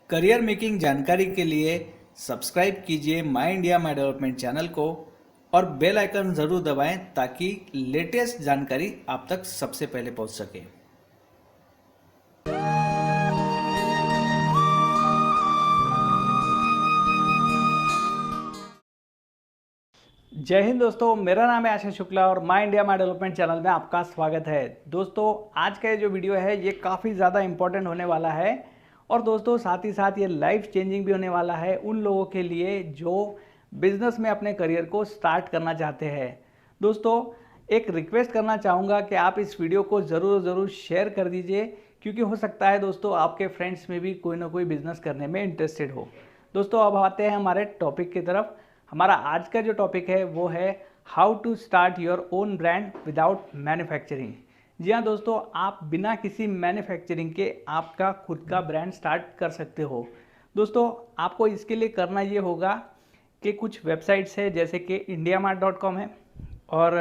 Career making जानकारी के लिए सब्सक्राइब कीजिए माई इंडिया माई डेवलपमेंट चैनल को और बेल आइकन ज़रूर दबाएं ताकि लेटेस्ट जानकारी आप तक सबसे पहले पहुंच सके। जय हिंद दोस्तों, मेरा नाम है आशीष शुक्ला और माई इंडिया माई डेवलपमेंट चैनल में आपका स्वागत है। दोस्तों, आज का ये जो वीडियो है ये काफ़ी ज़्यादा इंपॉर्टेंट होने वाला है और दोस्तों साथ ही साथ ये लाइफ चेंजिंग भी होने वाला है उन लोगों के लिए जो बिजनेस में अपने करियर को स्टार्ट करना चाहते हैं। दोस्तों, एक रिक्वेस्ट करना चाहूँगा कि आप इस वीडियो को ज़रूर शेयर कर दीजिए, क्योंकि हो सकता है दोस्तों आपके फ्रेंड्स में भी कोई ना कोई बिजनेस करने में इंटरेस्टेड हो। दोस्तों, अब आते हैं हमारे टॉपिक की तरफ। हमारा आज का जो टॉपिक है वो है how to start your own brand without manufacturing. जी हाँ दोस्तों, आप बिना किसी मैन्युफैक्चरिंग के आपका खुद का ब्रांड स्टार्ट कर सकते हो। दोस्तों, आपको इसके लिए करना ये होगा कि कुछ वेबसाइट्स है जैसे कि indiamart.com है और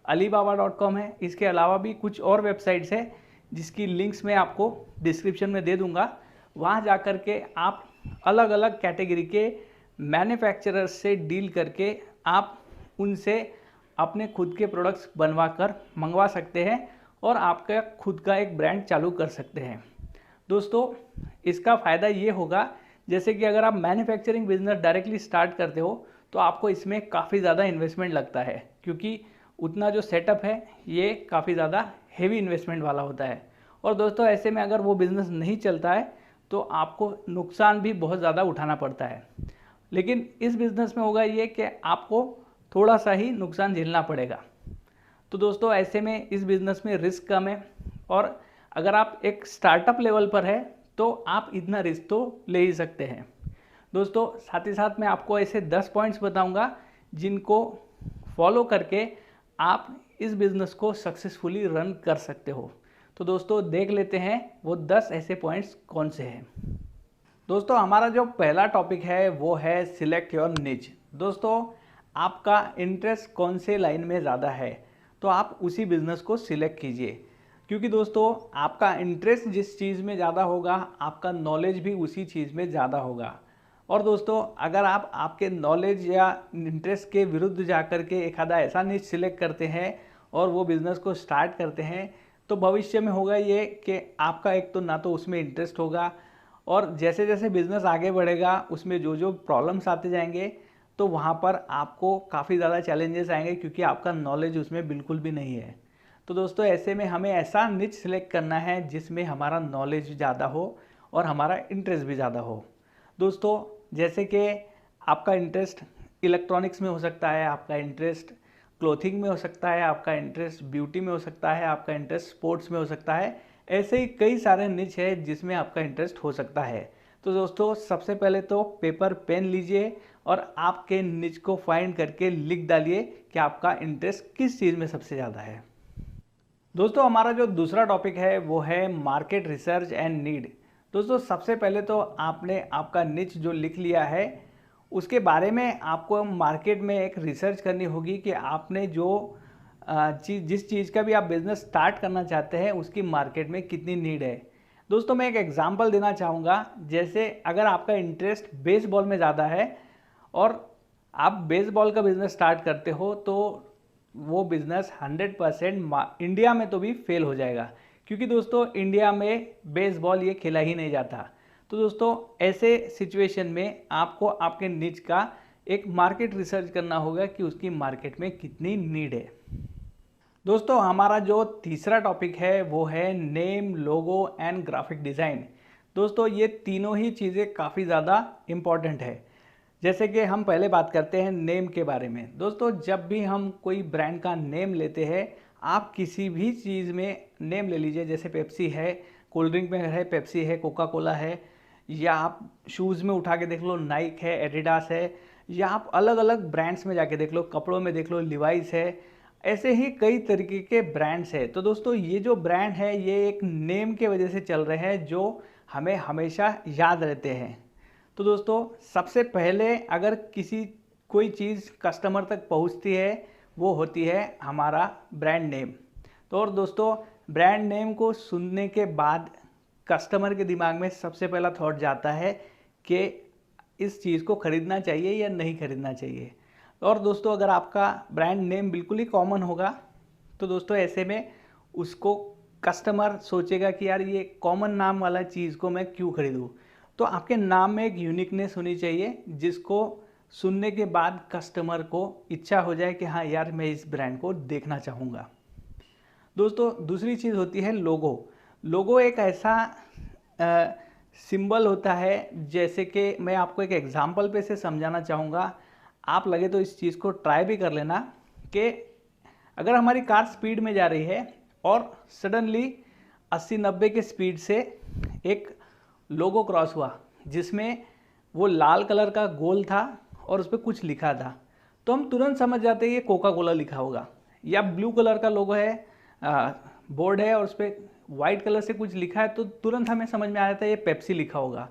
alibaba.com है। इसके अलावा भी कुछ और वेबसाइट्स है जिसकी लिंक्स मैं आपको डिस्क्रिप्शन में दे दूँगा। वहाँ जा कर के आप अलग अलग कैटेगरी के मैन्युफैक्चरर्स से डील करके आप उनसे अपने खुद के प्रोडक्ट्स बनवा कर मंगवा सकते हैं और आपका खुद का एक ब्रांड चालू कर सकते हैं। दोस्तों, इसका फ़ायदा ये होगा, जैसे कि अगर आप मैन्युफैक्चरिंग बिजनेस डायरेक्टली स्टार्ट करते हो तो आपको इसमें काफ़ी ज़्यादा इन्वेस्टमेंट लगता है, क्योंकि उतना जो सेटअप है ये काफ़ी ज़्यादा हेवी इन्वेस्टमेंट वाला होता है। और दोस्तों, ऐसे में अगर वो बिज़नेस नहीं चलता है तो आपको नुकसान भी बहुत ज़्यादा उठाना पड़ता है। लेकिन इस बिज़नेस में होगा ये कि आपको थोड़ा सा ही नुकसान झेलना पड़ेगा। तो दोस्तों, ऐसे में इस बिज़नेस में रिस्क कम है और अगर आप एक स्टार्टअप लेवल पर है तो आप इतना रिस्क तो ले ही सकते हैं। दोस्तों, साथ ही साथ मैं आपको ऐसे 10 पॉइंट्स बताऊंगा जिनको फॉलो करके आप इस बिज़नेस को सक्सेसफुली रन कर सकते हो। तो दोस्तों, देख लेते हैं वो 10 ऐसे पॉइंट्स कौन से हैं। दोस्तों, हमारा जो पहला टॉपिक है वो है सिलेक्ट योर निच। दोस्तों, आपका इंटरेस्ट कौन से लाइन में ज़्यादा है तो आप उसी बिज़नेस को सिलेक्ट कीजिए, क्योंकि दोस्तों आपका इंटरेस्ट जिस चीज़ में ज़्यादा होगा आपका नॉलेज भी उसी चीज़ में ज़्यादा होगा। और दोस्तों, अगर आप आपके नॉलेज या इंटरेस्ट के विरुद्ध जाकर के एक आधा ऐसा निच सिलेक्ट करते हैं और वो बिज़नेस को स्टार्ट करते हैं तो भविष्य में होगा ये कि आपका एक तो ना तो उसमें इंटरेस्ट होगा और जैसे जैसे बिज़नेस आगे बढ़ेगा उसमें जो जो प्रॉब्लम्स आते जाएंगे तो वहाँ पर आपको काफ़ी ज़्यादा चैलेंजेस आएंगे, क्योंकि आपका नॉलेज उसमें बिल्कुल भी नहीं है। तो दोस्तों, ऐसे में हमें ऐसा निच सिलेक्ट करना है जिसमें हमारा नॉलेज ज़्यादा हो और हमारा इंटरेस्ट भी ज़्यादा हो। दोस्तों, जैसे कि आपका इंटरेस्ट इलेक्ट्रॉनिक्स में हो सकता है, आपका इंटरेस्ट क्लोथिंग में हो सकता है, आपका इंटरेस्ट ब्यूटी में हो सकता है, आपका इंटरेस्ट स्पोर्ट्स में हो सकता है। ऐसे ही कई सारे निच है जिसमें आपका इंटरेस्ट हो सकता है। तो दोस्तों, सबसे पहले तो पेपर पेन लीजिए और आपके निच को फाइंड करके लिख डालिए कि आपका इंटरेस्ट किस चीज़ में सबसे ज़्यादा है। दोस्तों, हमारा जो दूसरा टॉपिक है वो है मार्केट रिसर्च एंड नीड। दोस्तों, सबसे पहले तो आपने आपका निच जो लिख लिया है उसके बारे में आपको मार्केट में एक रिसर्च करनी होगी कि आपने जो जिस चीज़ का भी आप बिज़नेस स्टार्ट करना चाहते हैं उसकी मार्केट में कितनी नीड है। दोस्तों, मैं एक एग्जांपल देना चाहूँगा। जैसे अगर आपका इंटरेस्ट बेसबॉल में ज़्यादा है और आप बेसबॉल का बिज़नेस स्टार्ट करते हो तो वो बिज़नेस 100% इंडिया में तो भी फेल हो जाएगा, क्योंकि दोस्तों इंडिया में बेसबॉल ये खेला ही नहीं जाता। तो दोस्तों, ऐसे सिचुएशन में आपको आपके निच का एक मार्केट रिसर्च करना होगा कि उसकी मार्केट में कितनी नीड है। दोस्तों, हमारा जो तीसरा टॉपिक है वो है name, logo and graphic design. दोस्तों, ये तीनों ही चीज़ें काफ़ी ज़्यादा इम्पॉर्टेंट है। जैसे कि हम पहले बात करते हैं नेम के बारे में। दोस्तों, जब भी हम कोई ब्रांड का नेम लेते हैं, आप किसी भी चीज़ में नेम ले लीजिए। जैसे पेप्सी है, कोल्ड ड्रिंक में है पेप्सी है, कोका कोला है, या आप शूज़ में उठा के देख लो नाइक है, एडिडास है, या आप अलग अलग ब्रांड्स में जाके देख लो, कपड़ों में देख लो लिवाइस है। ऐसे ही कई तरीके के ब्रांड्स है। तो दोस्तों, ये जो ब्रांड है ये एक नेम के वजह से चल रहे हैं जो हमें हमेशा याद रहते हैं। तो दोस्तों, सबसे पहले अगर कोई चीज़ कस्टमर तक पहुंचती है वो होती है हमारा ब्रांड नेम। तो और दोस्तों, ब्रांड नेम को सुनने के बाद कस्टमर के दिमाग में सबसे पहला थॉट जाता है कि इस चीज़ को ख़रीदना चाहिए या नहीं ख़रीदना चाहिए। और दोस्तों अगर आपका ब्रांड नेम बिल्कुल ही कॉमन होगा तो दोस्तों ऐसे में उसको कस्टमर सोचेगा कि यार ये कॉमन नाम वाला चीज़ को मैं क्यों ख़रीदूँ। तो आपके नाम में एक यूनिकनेस होनी चाहिए जिसको सुनने के बाद कस्टमर को इच्छा हो जाए कि हाँ यार मैं इस ब्रांड को देखना चाहूँगा। दोस्तों दूसरी चीज़ होती है लोगो। लोगो एक ऐसा सिंबल होता है, जैसे कि मैं आपको एक एग्जांपल पे से समझाना चाहूँगा, आप लगे तो इस चीज़ को ट्राई भी कर लेना कि अगर हमारी कार स्पीड में जा रही है और सडनली 80-90 के स्पीड से एक लोगो क्रॉस हुआ जिसमें वो लाल कलर का गोल था और उस पर कुछ लिखा था, तो हम तुरंत समझ जाते हैं ये कोका कोला लिखा होगा। या ब्लू कलर का लोगो है, बोर्ड है और उस पर वाइट कलर से कुछ लिखा है तो तुरंत हमें समझ में आ जाता है ये पेप्सी लिखा होगा।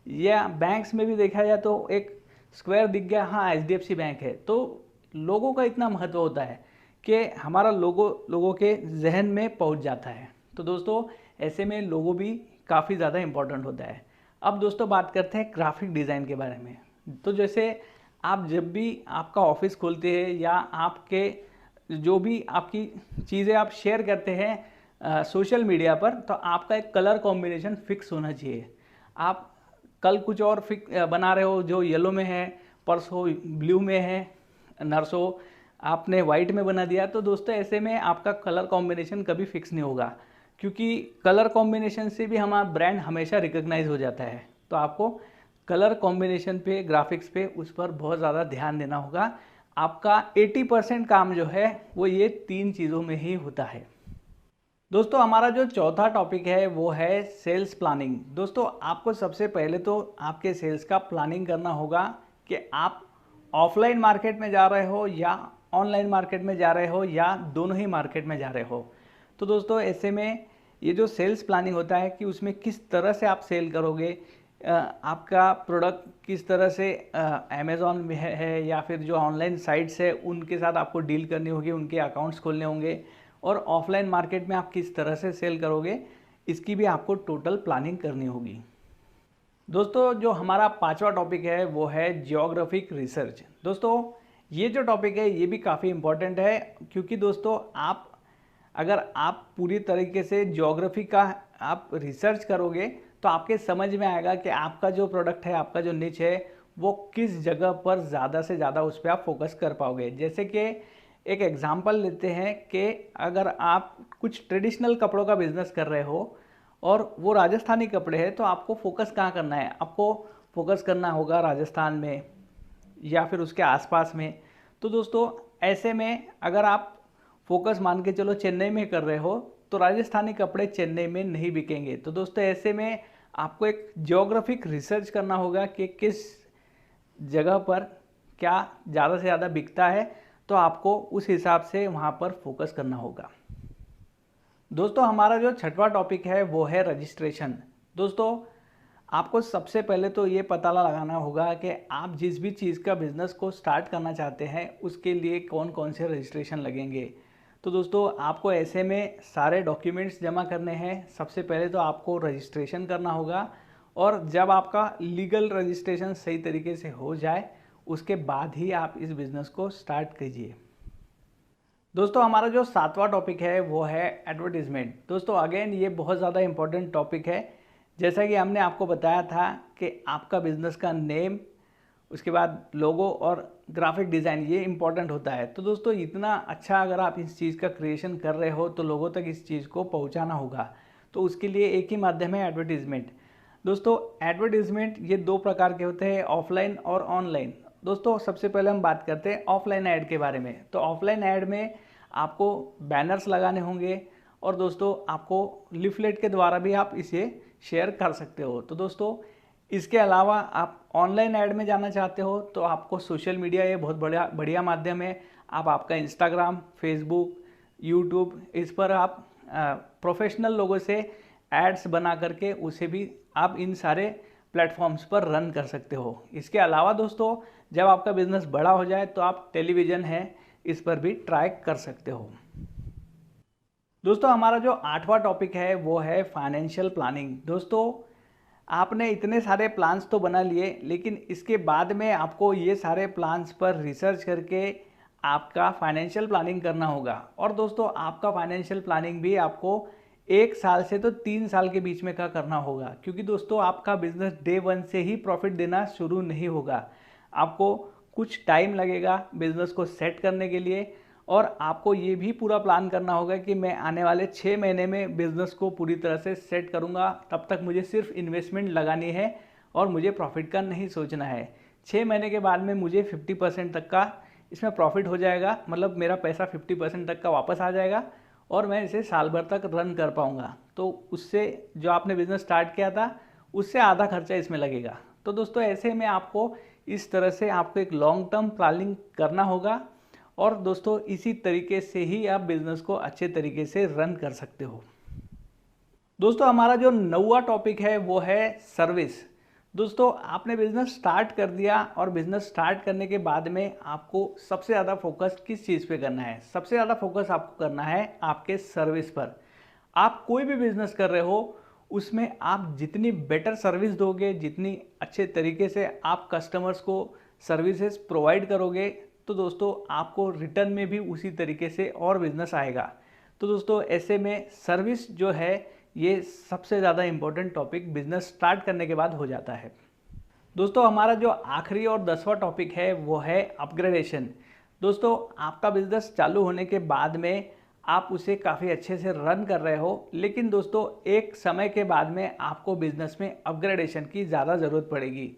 या बैंक्स में भी देखा जाए तो एक स्क्वायर दिख गया, हाँ HDFC बैंक है। तो लोगों का इतना महत्व होता है कि हमारा लोगो लोगों के जहन में पहुंच जाता है। तो दोस्तों ऐसे में लोगो भी काफ़ी ज़्यादा इम्पोर्टेंट होता है। अब दोस्तों बात करते हैं ग्राफिक डिज़ाइन के बारे में। तो जैसे आप जब भी आपका ऑफिस खोलते हैं या आपके जो भी आपकी चीज़ें आप शेयर करते हैं सोशल मीडिया पर, तो आपका एक कलर कॉम्बिनेशन फिक्स होना चाहिए। आप कल कुछ और बना रहे हो जो येलो में है, परसों ब्लू में है, नरसों आपने वाइट में बना दिया, तो दोस्तों ऐसे में आपका कलर कॉम्बिनेशन कभी फिक्स नहीं होगा, क्योंकि कलर कॉम्बिनेशन से भी हमारा ब्रांड हमेशा रिकॉग्नाइज हो जाता है। तो आपको कलर कॉम्बिनेशन पे, ग्राफिक्स पे, उस पर बहुत ज़्यादा ध्यान देना होगा। आपका 80% काम जो है वो ये 3 चीज़ों में ही होता है। दोस्तों हमारा जो चौथा टॉपिक है वो है सेल्स प्लानिंग। दोस्तों आपको सबसे पहले तो आपके सेल्स का प्लानिंग करना होगा कि आप ऑफलाइन मार्केट में जा रहे हो या ऑनलाइन मार्केट में जा रहे हो या दोनों ही मार्केट में जा रहे हो। तो दोस्तों ऐसे में ये जो सेल्स प्लानिंग होता है कि उसमें किस तरह से आप सेल करोगे, आपका प्रोडक्ट किस तरह से अमेज़ॉन में है या फिर जो ऑनलाइन साइट्स है उनके साथ आपको डील करनी होगी, उनके अकाउंट्स खोलने होंगे, और ऑफलाइन मार्केट में आप किस तरह से सेल करोगे इसकी भी आपको टोटल प्लानिंग करनी होगी। दोस्तों जो हमारा 5वां टॉपिक है वो है जियोग्राफिक रिसर्च। दोस्तों ये जो टॉपिक है ये भी काफ़ी इम्पोर्टेंट है, क्योंकि दोस्तों अगर आप पूरी तरीके से ज्योग्राफी का आप रिसर्च करोगे तो आपके समझ में आएगा कि आपका जो प्रोडक्ट है, आपका जो निच है, वो किस जगह पर ज़्यादा से ज़्यादा उस पर आप फोकस कर पाओगे। जैसे कि एक एग्जांपल लेते हैं कि अगर आप कुछ ट्रेडिशनल कपड़ों का बिजनेस कर रहे हो और वो राजस्थानी कपड़े हैं, तो आपको फोकस कहाँ करना है? आपको फोकस करना होगा राजस्थान में या फिर उसके आसपास में। तो दोस्तों ऐसे में अगर आप फोकस मान के चलो चेन्नई में कर रहे हो तो राजस्थानी कपड़े चेन्नई में नहीं बिकेंगे। तो दोस्तों ऐसे में आपको एक जियोग्राफिक रिसर्च करना होगा कि किस जगह पर क्या ज़्यादा से ज़्यादा बिकता है, तो आपको उस हिसाब से वहाँ पर फोकस करना होगा। दोस्तों हमारा जो 6वां टॉपिक है वो है रजिस्ट्रेशन। दोस्तों आपको सबसे पहले तो ये पता लगाना होगा कि आप जिस भी चीज़ का बिज़नेस को स्टार्ट करना चाहते हैं उसके लिए कौन कौन से रजिस्ट्रेशन लगेंगे। तो दोस्तों आपको ऐसे में सारे डॉक्यूमेंट्स जमा करने हैं। सबसे पहले तो आपको रजिस्ट्रेशन करना होगा, और जब आपका लीगल रजिस्ट्रेशन सही तरीके से हो जाए उसके बाद ही आप इस बिज़नेस को स्टार्ट कीजिए। दोस्तों हमारा जो 7वां टॉपिक है वो है एडवर्टीज़मेंट। दोस्तों अगेन ये बहुत ज़्यादा इम्पोर्टेंट टॉपिक है। जैसा कि हमने आपको बताया था कि आपका बिज़नेस का नेम, उसके बाद लोगो और ग्राफिक डिज़ाइन ये इंपॉर्टेंट होता है। तो दोस्तों इतना अच्छा अगर आप इस चीज़ का क्रिएशन कर रहे हो तो लोगों तक इस चीज़ को पहुंचाना होगा। तो उसके लिए एक ही माध्यम है एडवर्टीज़मेंट। दोस्तों एडवर्टीज़मेंट ये 2 प्रकार के होते हैं, ऑफलाइन और ऑनलाइन। दोस्तों सबसे पहले हम बात करते हैं ऑफलाइन ऐड के बारे में। तो ऑफलाइन ऐड में आपको बैनर्स लगाने होंगे और दोस्तों आपको लिफलेट के द्वारा भी आप इसे शेयर कर सकते हो। तो दोस्तों इसके अलावा आप ऑनलाइन ऐड में जाना चाहते हो तो आपको सोशल मीडिया ये बहुत बढ़िया माध्यम है। आप आपका इंस्टाग्राम, फेसबुक, यूट्यूब, इस पर आप प्रोफेशनल लोगों से एड्स बना करके उसे भी आप इन सारे प्लेटफॉर्म्स पर रन कर सकते हो। इसके अलावा दोस्तों जब आपका बिजनेस बड़ा हो जाए तो आप टेलीविज़न है इस पर भी ट्राई कर सकते हो। दोस्तों हमारा जो 8वां टॉपिक है वो है फाइनेंशियल प्लानिंग। दोस्तों आपने इतने सारे प्लान्स तो बना लिए, लेकिन इसके बाद में आपको ये सारे प्लान्स पर रिसर्च करके आपका फाइनेंशियल प्लानिंग करना होगा। और दोस्तों आपका फाइनेंशियल प्लानिंग भी आपको 1 साल से तो 3 साल के बीच में का करना होगा, क्योंकि दोस्तों आपका बिजनेस डे 1 से ही प्रॉफिट देना शुरू नहीं होगा। आपको कुछ टाइम लगेगा बिजनेस को सेट करने के लिए, और आपको ये भी पूरा प्लान करना होगा कि मैं आने वाले 6 महीने में बिज़नेस को पूरी तरह से सेट करूँगा। तब तक मुझे सिर्फ इन्वेस्टमेंट लगानी है और मुझे प्रॉफिट का नहीं सोचना है। 6 महीने के बाद में मुझे 50% तक का इसमें प्रॉफिट हो जाएगा, मतलब मेरा पैसा 50% तक का वापस आ जाएगा और मैं इसे साल भर तक रन कर पाऊँगा। तो उससे जो आपने बिज़नेस स्टार्ट किया था उससे आधा खर्चा इसमें लगेगा। तो दोस्तों ऐसे में आपको इस तरह से आपको एक लॉन्ग टर्म प्लानिंग करना होगा, और दोस्तों इसी तरीके से ही आप बिजनेस को अच्छे तरीके से रन कर सकते हो। दोस्तों हमारा जो 9वां टॉपिक है वो है सर्विस। दोस्तों आपने बिजनेस स्टार्ट कर दिया, और बिजनेस स्टार्ट करने के बाद में आपको सबसे ज़्यादा फोकस किस चीज़ पे करना है? सबसे ज़्यादा फोकस आपको करना है आपके सर्विस पर। आप कोई भी बिजनेस कर रहे हो उसमें आप जितनी बेटर सर्विस दोगे, जितनी अच्छे तरीके से आप कस्टमर्स को सर्विसेज प्रोवाइड करोगे, तो दोस्तों आपको रिटर्न में भी उसी तरीके से और बिजनेस आएगा। तो दोस्तों ऐसे में सर्विस जो है ये सबसे ज़्यादा इम्पोर्टेंट टॉपिक बिजनेस स्टार्ट करने के बाद हो जाता है। दोस्तों हमारा जो आखिरी और 10वां टॉपिक है वो है अपग्रेडेशन। दोस्तों आपका बिजनेस चालू होने के बाद में आप उसे काफ़ी अच्छे से रन कर रहे हो, लेकिन दोस्तों एक समय के बाद में आपको बिजनेस में अपग्रेडेशन की ज़्यादा ज़रूरत पड़ेगी।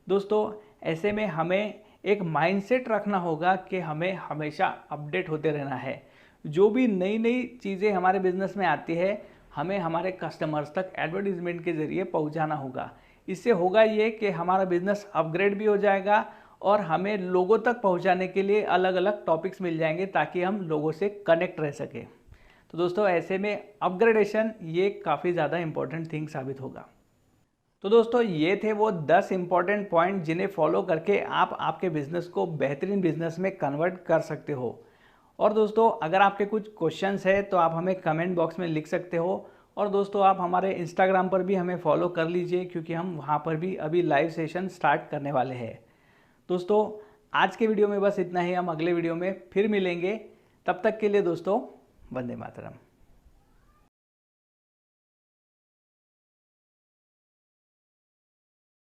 दोस्तों ऐसे में हमें एक माइंडसेट रखना होगा कि हमें हमेशा अपडेट होते रहना है। जो भी नई नई चीज़ें हमारे बिजनेस में आती है हमें हमारे कस्टमर्स तक एडवर्टीजमेंट के ज़रिए पहुंचाना होगा। इससे होगा ये कि हमारा बिजनेस अपग्रेड भी हो जाएगा और हमें लोगों तक पहुंचाने के लिए अलग अलग टॉपिक्स मिल जाएंगे, ताकि हम लोगों से कनेक्ट रह सके। तो दोस्तों ऐसे में अपग्रेडेशन ये काफ़ी ज़्यादा इंपॉर्टेंट थिंग साबित होगा। तो दोस्तों ये थे वो 10 इंपॉर्टेंट पॉइंट जिन्हें फॉलो करके आप आपके बिजनेस को बेहतरीन बिजनेस में कन्वर्ट कर सकते हो। और दोस्तों अगर आपके कुछ क्वेश्चंस है तो आप हमें कमेंट बॉक्स में लिख सकते हो, और दोस्तों आप हमारे इंस्टाग्राम पर भी हमें फॉलो कर लीजिए, क्योंकि हम वहाँ पर भी अभी लाइव सेशन स्टार्ट करने वाले हैं। दोस्तों आज के वीडियो में बस इतना ही, हम अगले वीडियो में फिर मिलेंगे। तब तक के लिए दोस्तों वंदे मातरम।